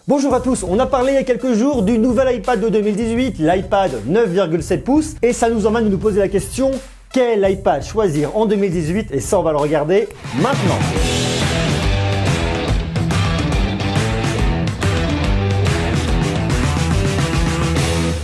Bonjour à tous, on a parlé il y a quelques jours du nouvel iPad de 2018, l'iPad 9,7 pouces, et ça nous emmène à nous poser la question, quel iPad choisir en 2018? Et ça on va le regarder maintenant.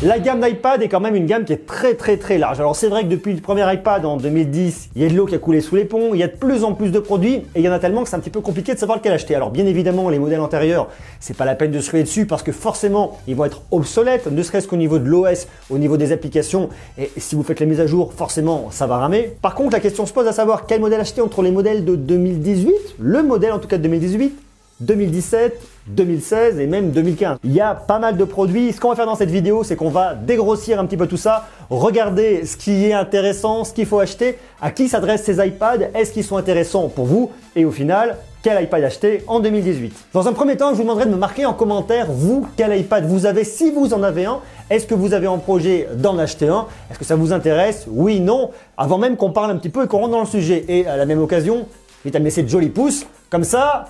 La gamme d'iPad est quand même une gamme qui est très large. Alors c'est vrai que depuis le premier iPad en 2010, il y a de l'eau qui a coulé sous les ponts, il y a de plus en plus de produits et il y en a tellement que c'est un petit peu compliqué de savoir lequel acheter. Alors bien évidemment les modèles antérieurs, c'est pas la peine de se ruer dessus parce que forcément ils vont être obsolètes, ne serait-ce qu'au niveau de l'OS, au niveau des applications, et si vous faites les mises à jour, forcément ça va ramer. Par contre la question se pose à savoir quel modèle acheter entre les modèles de 2018, le modèle en tout cas de 2018, 2017, 2016 et même 2015. Il y a pas mal de produits. Ce qu'on va faire dans cette vidéo, c'est qu'on va dégrossir un petit peu tout ça, regarder ce qui est intéressant, ce qu'il faut acheter, à qui s'adressent ces iPads, est-ce qu'ils sont intéressants pour vous et au final, quel iPad acheter en 2018. Dans un premier temps, je vous demanderai de me marquer en commentaire, vous, quel iPad vous avez, si vous en avez un. Est-ce que vous avez en projet d'en acheter un? Est-ce que ça vous intéresse? Oui, non. Avant même qu'on parle un petit peu et qu'on rentre dans le sujet. Et à la même occasion, vite à me laisser de jolis pouces. Comme ça,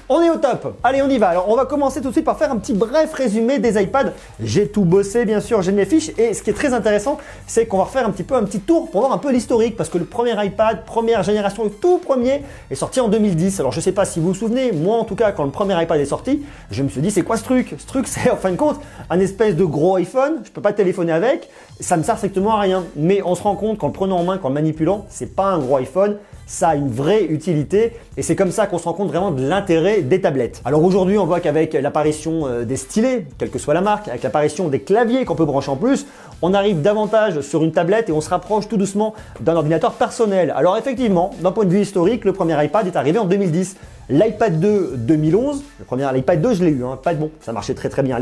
on est au top. Allez, on y va. Alors, on va commencer tout de suite par faire un petit bref résumé des iPads. J'ai tout bossé, bien sûr, j'ai mes fiches. Et ce qui est très intéressant, c'est qu'on va refaire un petit tour pour voir un peu l'historique. Parce que le premier iPad, première génération, le tout premier, est sorti en 2010. Alors, je ne sais pas si vous vous souvenez, moi en tout cas, quand le premier iPad est sorti, je me suis dit, c'est quoi ce truc? Ce truc, c'est en fin de compte un espèce de gros iPhone. Je ne peux pas téléphoner avec. Ça me sert strictement à rien. Mais on se rend compte qu'en le prenant en main, qu'en le manipulant, c'est pas un gros iPhone. Ça a une vraie utilité et c'est comme ça qu'on se rend compte vraiment de l'intérêt des tablettes. Alors aujourd'hui, on voit qu'avec l'apparition des stylets, quelle que soit la marque, avec l'apparition des claviers qu'on peut brancher en plus, on arrive davantage sur une tablette et on se rapproche tout doucement d'un ordinateur personnel. Alors effectivement, d'un point de vue historique, le premier iPad est arrivé en 2010. L'iPad 2 2011, l'iPad 2 je l'ai eu, pas de bon, ça marchait très bien à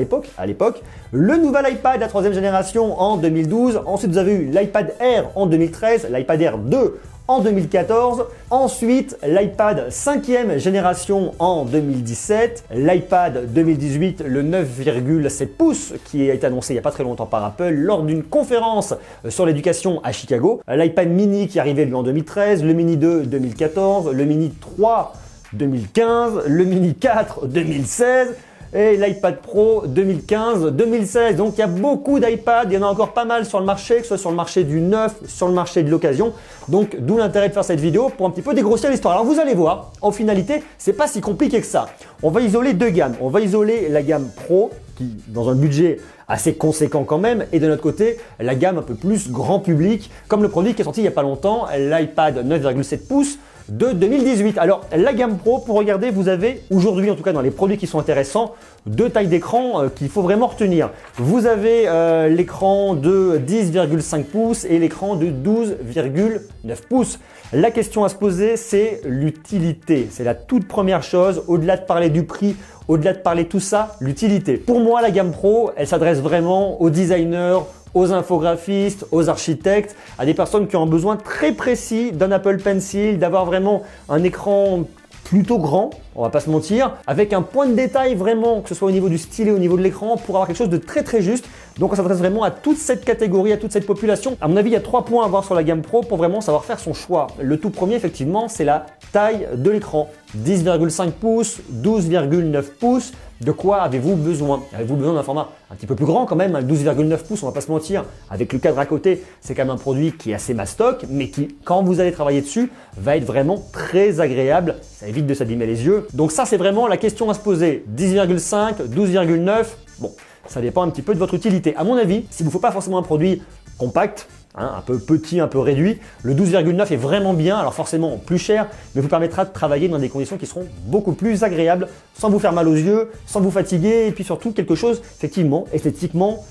l'époque. Le nouvel iPad, la troisième génération en 2012. Ensuite vous avez eu l'iPad Air en 2013, l'iPad Air 2 en 2014, ensuite l'iPad 5e génération en 2017, l'iPad 2018, le 9,7 pouces qui a été annoncé il n'y a pas très longtemps par Apple lors d'une conférence sur l'éducation à Chicago, l'iPad mini qui arrivait lui en 2013, le mini 2 2014, le mini 3 2015, le mini 4 2016, et l'iPad Pro 2015-2016. Donc il y a beaucoup d'iPads, il y en a encore pas mal sur le marché, que ce soit sur le marché du neuf, sur le marché de l'occasion. Donc d'où l'intérêt de faire cette vidéo pour un petit peu dégrossir l'histoire. Alors vous allez voir, en finalité, c'est pas si compliqué que ça. On va isoler deux gammes. On va isoler la gamme Pro, qui dans un budget assez conséquent quand même, et de notre côté, la gamme un peu plus grand public, comme le produit qui est sorti il n'y a pas longtemps, l'iPad 9,7 pouces, de 2018. Alors la gamme Pro, pour regarder, vous avez aujourd'hui, en tout cas dans les produits qui sont intéressants, deux tailles d'écran qu'il faut vraiment retenir. Vous avez l'écran de 10,5 pouces et l'écran de 12,9 pouces. La question à se poser, c'est l'utilité. C'est la toute première chose, au-delà de parler du prix, au-delà de parler tout ça, l'utilité. Pour moi, la gamme Pro, elle s'adresse vraiment aux designers, aux infographistes, aux architectes, à des personnes qui ont un besoin très précis d'un Apple Pencil, d'avoir vraiment un écran plutôt grand, on va pas se mentir, avec un point de détail vraiment, que ce soit au niveau du stylet, au niveau de l'écran, pour avoir quelque chose de très juste. Donc on s'adresse vraiment à toute cette catégorie, à toute cette population. À mon avis, il y a 3 points à voir sur la gamme Pro pour vraiment savoir faire son choix. Le tout premier, effectivement, c'est la taille de l'écran. 10,5 pouces, 12,9 pouces. De quoi avez-vous besoin? Avez-vous besoin d'un format un petit peu plus grand quand même, 12,9 pouces, on va pas se mentir. Avec le cadre à côté, c'est quand même un produit qui est assez mastoc, mais qui, quand vous allez travailler dessus, va être vraiment très agréable. Ça évite de s'abîmer les yeux. Donc ça, c'est vraiment la question à se poser. 10,5, 12,9, bon, ça dépend un petit peu de votre utilité. À mon avis, s'il ne vous faut pas forcément un produit compact, un peu petit, un peu réduit, le 12,9 est vraiment bien, alors forcément plus cher, mais vous permettra de travailler dans des conditions qui seront beaucoup plus agréables, sans vous faire mal aux yeux, sans vous fatiguer, et puis surtout quelque chose, effectivement, esthétiquement,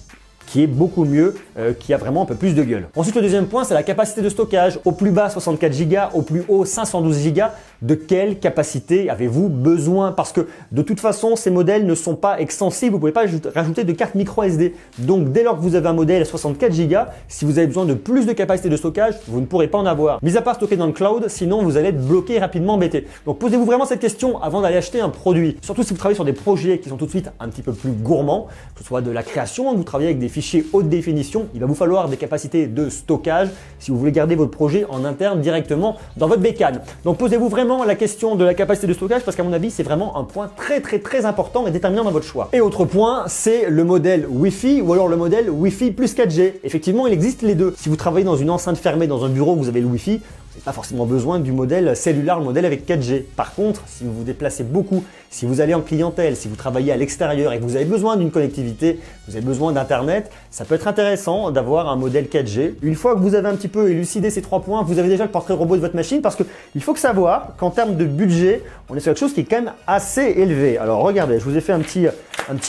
qui est beaucoup mieux, qui a vraiment un peu plus de gueule. Ensuite, le deuxième point, c'est la capacité de stockage. Au plus bas, 64 Go, au plus haut, 512 Go. De quelle capacité avez-vous besoin? Parce que de toute façon, ces modèles ne sont pas extensibles. Vous ne pouvez pas rajouter de carte micro SD. Donc, dès lors que vous avez un modèle à 64 Go, si vous avez besoin de plus de capacité de stockage, vous ne pourrez pas en avoir. Mis à part stocker dans le cloud, sinon vous allez être bloqué et rapidement embêté. Donc, posez-vous vraiment cette question avant d'aller acheter un produit. Surtout si vous travaillez sur des projets qui sont tout de suite un petit peu plus gourmands, que ce soit de la création, vous travaillez avec des fichiers haute définition, il va vous falloir des capacités de stockage si vous voulez garder votre projet en interne directement dans votre bécane. Donc posez-vous vraiment la question de la capacité de stockage parce qu'à mon avis, c'est vraiment un point très important et déterminant dans votre choix. Et autre point, c'est le modèle Wi-Fi ou alors le modèle Wi-Fi plus 4G. Effectivement, il existe les deux. Si vous travaillez dans une enceinte fermée, dans un bureau, vous avez le Wi-Fi, vous n'avez pas forcément besoin du modèle cellulaire, le modèle avec 4G. Par contre, si vous vous déplacez beaucoup, si vous allez en clientèle, si vous travaillez à l'extérieur et que vous avez besoin d'une connectivité, vous avez besoin d'internet, ça peut être intéressant d'avoir un modèle 4G. Une fois que vous avez un petit peu élucidé ces 3 points, vous avez déjà le portrait robot de votre machine parce qu'il faut savoir qu'en termes de budget, on est sur quelque chose qui est quand même assez élevé. Alors regardez, je vous ai fait un petit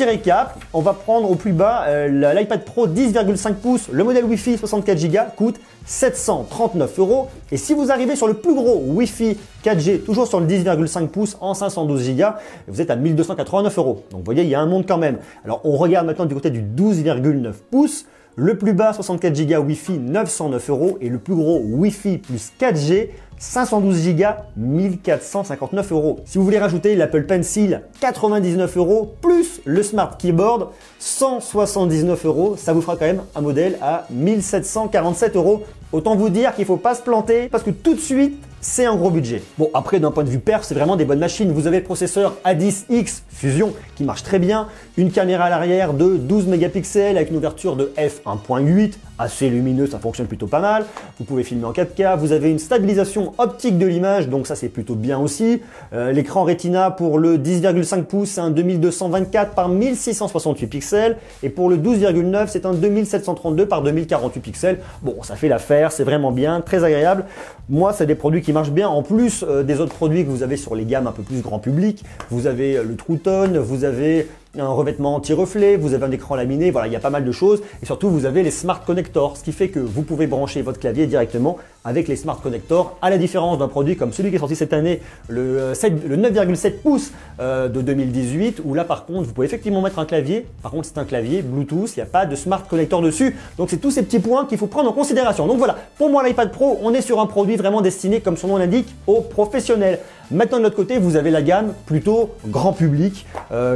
récap. On va prendre au plus bas l'iPad Pro 10,5 pouces, le modèle Wi-Fi 64 Go coûte 739 €. Et si vous arrivez sur le plus gros Wi-Fi 4G, toujours sur le 10,5 pouces en 512 Go, vous êtes à 1289 €. Donc vous voyez, il y a un monde quand même. Alors on regarde maintenant du côté du 12,9 pouces. Le plus bas 64 Go Wi-Fi 909 € et le plus gros Wi-Fi plus 4G 512 Go 1459 €. Si vous voulez rajouter l'Apple Pencil 99 € plus le Smart Keyboard 179 €, ça vous fera quand même un modèle à 1747 €. Autant vous dire qu'il ne faut pas se planter parce que tout de suite, c'est un gros budget. Bon, après, d'un point de vue perf, c'est vraiment des bonnes machines. Vous avez le processeur A10X Fusion qui marche très bien, une caméra à l'arrière de 12 mégapixels avec une ouverture de f1.8, assez lumineux, ça fonctionne plutôt pas mal. Vous pouvez filmer en 4K, vous avez une stabilisation optique de l'image, donc ça c'est plutôt bien aussi. L'écran Retina pour le 10,5 pouces, c'est un 2224 par 1668 pixels et pour le 12,9, c'est un 2732 par 2048 pixels. Bon, ça fait l'affaire, c'est vraiment bien, très agréable. Moi, c'est des produits qui marchent bien, en plus des autres produits que vous avez sur les gammes un peu plus grand public. Vous avez le True Tone, vous avez un revêtement anti-reflet, vous avez un écran laminé, voilà, il y a pas mal de choses. Et surtout, vous avez les Smart Connectors, ce qui fait que vous pouvez brancher votre clavier directement avec les Smart Connectors, à la différence d'un produit comme celui qui est sorti cette année, le 9,7 pouces de 2018, où là par contre, vous pouvez effectivement mettre un clavier. Par contre, c'est un clavier Bluetooth, il n'y a pas de Smart Connector dessus. Donc, c'est tous ces petits points qu'il faut prendre en considération. Donc voilà, pour moi, l'iPad Pro, on est sur un produit vraiment destiné, comme son nom l'indique, aux professionnels. Maintenant, de l'autre côté, vous avez la gamme plutôt grand public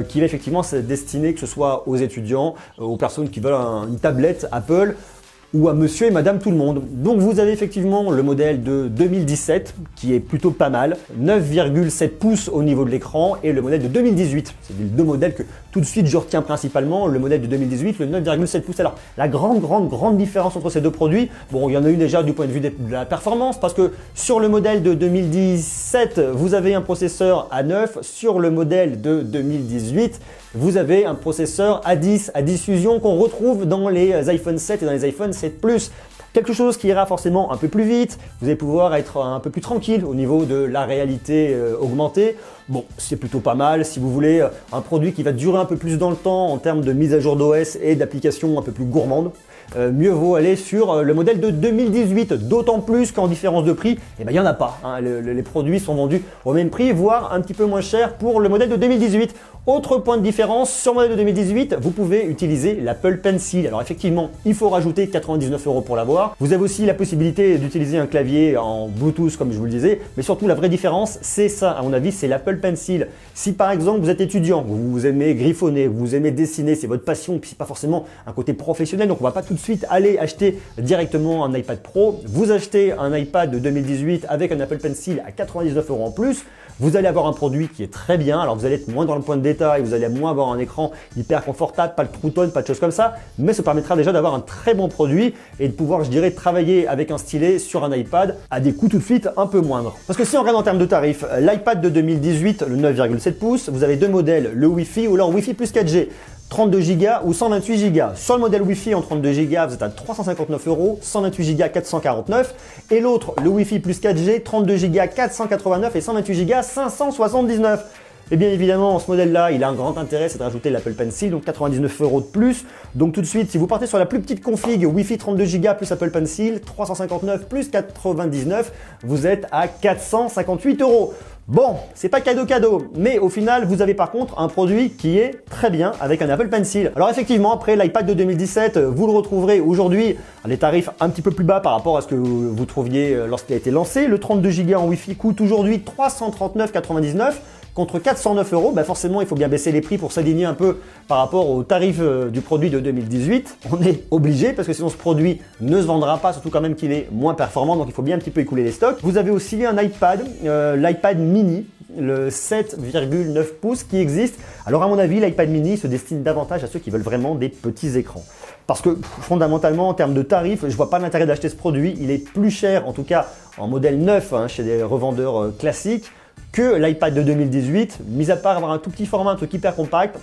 qui va effectivement se destiner, que ce soit aux étudiants, aux personnes qui veulent une tablette Apple ou à monsieur et madame tout le monde. Donc vous avez effectivement le modèle de 2017 qui est plutôt pas mal, 9,7 pouces au niveau de l'écran et le modèle de 2018. C'est les deux modèles que tout de suite je retiens principalement, le modèle de 2018, le 9,7 pouces. Alors la grande différence entre ces deux produits, bon il y en a eu déjà du point de vue de la performance parce que sur le modèle de 2017 vous avez un processeur A9, sur le modèle de 2018 vous avez un processeur A10 Fusion qu'on retrouve dans les iPhone 7 et dans les iPhone 7 Plus. Quelque chose qui ira forcément un peu plus vite, vous allez pouvoir être un peu plus tranquille au niveau de la réalité augmentée. Bon, c'est plutôt pas mal. Si vous voulez un produit qui va durer un peu plus dans le temps en termes de mise à jour d'OS et d'applications un peu plus gourmandes, mieux vaut aller sur le modèle de 2018, d'autant plus qu'en différence de prix, eh ben, il n'y en a pas. Hein. Les produits sont vendus au même prix, voire un petit peu moins cher pour le modèle de 2018. Autre point de différence, sur le modèle de 2018, vous pouvez utiliser l'Apple Pencil. Alors effectivement, il faut rajouter 99 € pour l'avoir. Vous avez aussi la possibilité d'utiliser un clavier en Bluetooth, comme je vous le disais, mais surtout la vraie différence, c'est ça, à mon avis, c'est l'Apple Pencil. Si par exemple vous êtes étudiant, vous aimez griffonner, vous aimez dessiner, c'est votre passion, puis c'est pas forcément un côté professionnel, donc on va pas tout de suite aller acheter directement un iPad Pro. Vous achetez un iPad de 2018 avec un Apple Pencil à 99 € en plus. Vous allez avoir un produit qui est très bien. Alors vous allez être moins dans le point de détail, vous allez moins avoir un écran hyper confortable, pas le True Tone, pas de choses comme ça, mais ça permettra déjà d'avoir un très bon produit et de pouvoir, je dirais, travailler avec un stylet sur un iPad à des coûts tout de suite un peu moindres. Parce que si on regarde en termes de tarifs, l'iPad de 2018, le 9,7 pouces, vous avez deux modèles, le Wi-Fi ou alors Wi-Fi plus 4G. 32 Go ou 128 Go. Sur le modèle Wi-Fi en 32 Go, vous êtes à 359 €, 128 Go 449 et l'autre, le Wi-Fi plus 4G, 32 Go 489 et 128 Go 579. Et bien évidemment, ce modèle-là, il a un grand intérêt, c'est de rajouter l'Apple Pencil, donc 99 € de plus. Donc tout de suite, si vous partez sur la plus petite config, Wi-Fi 32 Go plus Apple Pencil, 359 plus 99, vous êtes à 458 €. Bon, c'est pas cadeau, mais au final, vous avez par contre un produit qui est très bien avec un Apple Pencil. Alors effectivement, après l'iPad de 2017, vous le retrouverez aujourd'hui à des tarifs un petit peu plus bas par rapport à ce que vous trouviez lorsqu'il a été lancé. Le 32 Go en Wi-Fi coûte aujourd'hui 339,99 €. contre 409 €. Bah forcément, il faut bien baisser les prix pour s'aligner un peu par rapport au tarif du produit de 2018. On est obligé parce que sinon ce produit ne se vendra pas, surtout quand même qu'il est moins performant, donc il faut bien un petit peu écouler les stocks. Vous avez aussi un iPad, l'iPad mini, le 7,9 pouces qui existe. Alors à mon avis, l'iPad mini se destine davantage à ceux qui veulent vraiment des petits écrans. Parce que fondamentalement, en termes de tarifs, je vois pas l'intérêt d'acheter ce produit. Il est plus cher, en tout cas en modèle neuf, chez des revendeurs classiques, que l'iPad de 2018, mis à part avoir un tout petit format, un truc hyper compact.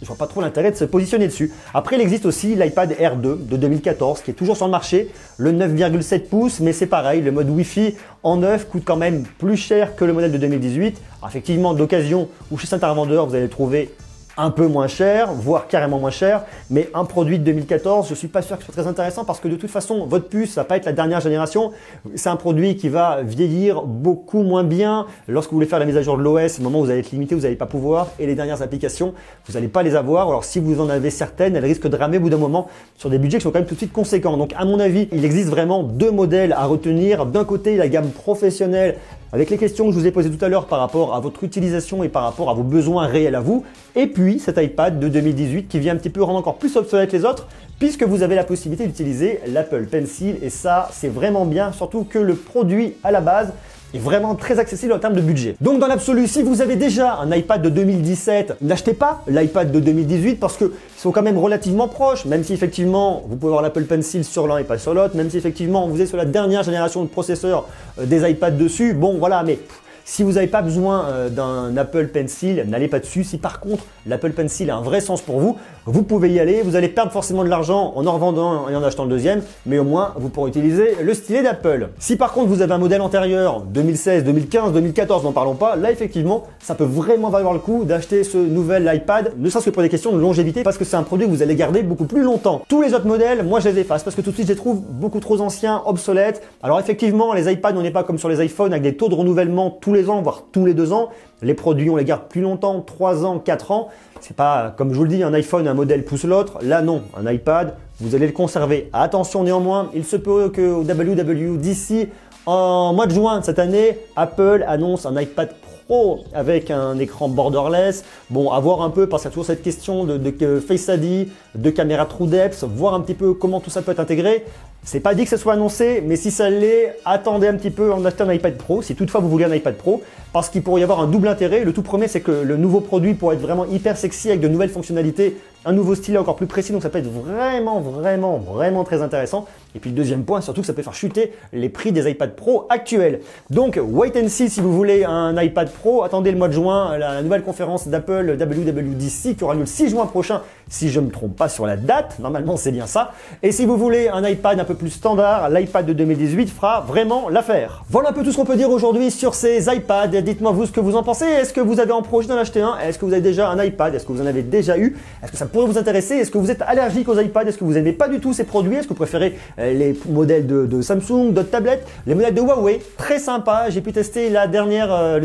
Je vois pas trop l'intérêt de se positionner dessus. Après, il existe aussi l'iPad Air 2 de 2014 qui est toujours sur le marché, le 9,7 pouces, mais c'est pareil, le mode Wi-Fi en neuf coûte quand même plus cher que le modèle de 2018. Alors, effectivement, d'occasion ou chez certains revendeurs, vous allez le trouver un peu moins cher, voire carrément moins cher, mais un produit de 2014, je suis pas sûr que ce soit très intéressant parce que de toute façon, votre puce, ça va pas être la dernière génération. C'est un produit qui va vieillir beaucoup moins bien. Lorsque vous voulez faire la mise à jour de l'OS, au moment où vous allez être limité, vous n'allez pas pouvoir. Et les dernières applications, vous n'allez pas les avoir. Alors si vous en avez certaines, elles risquent de ramer au bout d'un moment sur des budgets qui sont quand même tout de suite conséquents. Donc à mon avis, il existe vraiment deux modèles à retenir. D'un côté, la gamme professionnelle, avec les questions que je vous ai posées tout à l'heure par rapport à votre utilisation et par rapport à vos besoins réels à vous. Et puis cet iPad de 2018 qui vient un petit peu rendre encore plus obsolète les autres puisque vous avez la possibilité d'utiliser l'Apple Pencil et ça c'est vraiment bien, surtout que le produit à la base est vraiment très accessible en termes de budget. Donc dans l'absolu, si vous avez déjà un iPad de 2017, n'achetez pas l'iPad de 2018 parce qu'ils sont quand même relativement proches, même si effectivement vous pouvez avoir l'Apple Pencil sur l'un et pas sur l'autre, même si effectivement vous êtes sur la dernière génération de processeurs des iPads dessus, bon voilà, mais si vous n'avez pas besoin d'un Apple Pencil, n'allez pas dessus. Si par contre l'Apple Pencil a un vrai sens pour vous, vous pouvez y aller. Vous allez perdre forcément de l'argent en revendant un et en achetant le deuxième, mais au moins vous pourrez utiliser le stylet d'Apple. Si par contre vous avez un modèle antérieur, 2016, 2015, 2014, n'en parlons pas, là effectivement ça peut vraiment valoir le coup d'acheter ce nouvel iPad, ne serait-ce que pour des questions de longévité, parce que c'est un produit que vous allez garder beaucoup plus longtemps. Tous les autres modèles, moi je les efface parce que tout de suite je les trouve beaucoup trop anciens, obsolètes. Alors effectivement les iPads, on n'est pas comme sur les iPhones avec des taux de renouvellement tous les ans, voire tous les 2 ans. Les produits, on les garde plus longtemps, 3 ans, 4 ans. C'est pas, comme je vous le dis, un iPhone, un modèle pousse l'autre. Là, non. Un iPad, vous allez le conserver. Attention néanmoins, il se peut qu'au WWDC, en mois de juin de cette année, Apple annonce un iPad Pro avec un écran borderless. Bon, à voir un peu, parce qu'il y a toujours cette question de Face ID, de caméra True Depth, voir un petit peu comment tout ça peut être intégré. C'est pas dit que ce soit annoncé, mais si ça l'est, attendez un petit peu en achetant un iPad Pro, si toutefois vous voulez un iPad Pro, parce qu'il pourrait y avoir un double intérêt. Le tout premier, c'est que le nouveau produit pourrait être vraiment hyper sexy avec de nouvelles fonctionnalités, un nouveau stylet encore plus précis, donc ça peut être vraiment très intéressant. Et puis le deuxième point, surtout que ça peut faire chuter les prix des iPad Pro actuels. Donc wait and see si vous voulez un iPad Pro, attendez le mois de juin, la nouvelle conférence d'Apple WWDC qui aura lieu le 6 juin prochain, si je ne me trompe pas sur la date, normalement c'est bien ça. Et si vous voulez un iPad un peu plus standard, l'iPad de 2018 fera vraiment l'affaire. Voilà un peu tout ce qu'on peut dire aujourd'hui sur ces iPads. Dites-moi vous ce que vous en pensez. Est-ce que vous avez en projet d'en acheter un? Est-ce que vous avez déjà un iPad? Est-ce que vous en avez déjà eu? Est-ce que ça pourrait vous intéresser? Est-ce que vous êtes allergique aux iPads? Est-ce que vous n'aimez pas du tout ces produits? Est-ce que vous préférez les modèles de Samsung, d'autres tablettes? Les modèles de Huawei, très sympa. J'ai pu tester la dernière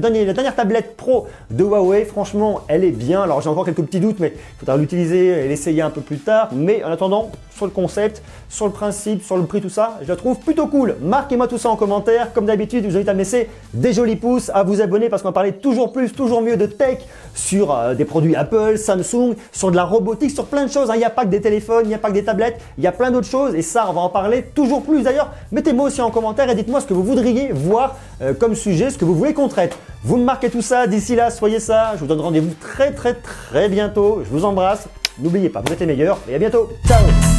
tablette Pro de Huawei. Franchement, elle est bien. Alors j'ai encore quelques petits doutes, mais il faudra l'utiliser et l'essayer un peu plus tard. Mais en attendant, sur le concept, sur le principe, sur le prix, tout ça, je la trouve plutôt cool. Marquez-moi tout ça en commentaire. Comme d'habitude, je vous invite à me laisser des jolis pouces, à vous abonner parce qu'on va parler toujours plus, toujours mieux de tech sur des produits Apple, Samsung, sur de la robotique, sur plein de choses. Il n'y a pas que des téléphones, il n'y a pas que des tablettes, il y a plein d'autres choses et ça, on va en parler toujours plus. D'ailleurs, mettez-moi aussi en commentaire et dites-moi ce que vous voudriez voir comme sujet, ce que vous voulez qu'on traite. Vous me marquez tout ça. D'ici là, soyez ça. Je vous donne rendez-vous très bientôt. Je vous embrasse. N'oubliez pas, vous êtes les meilleurs et à bientôt. Ciao!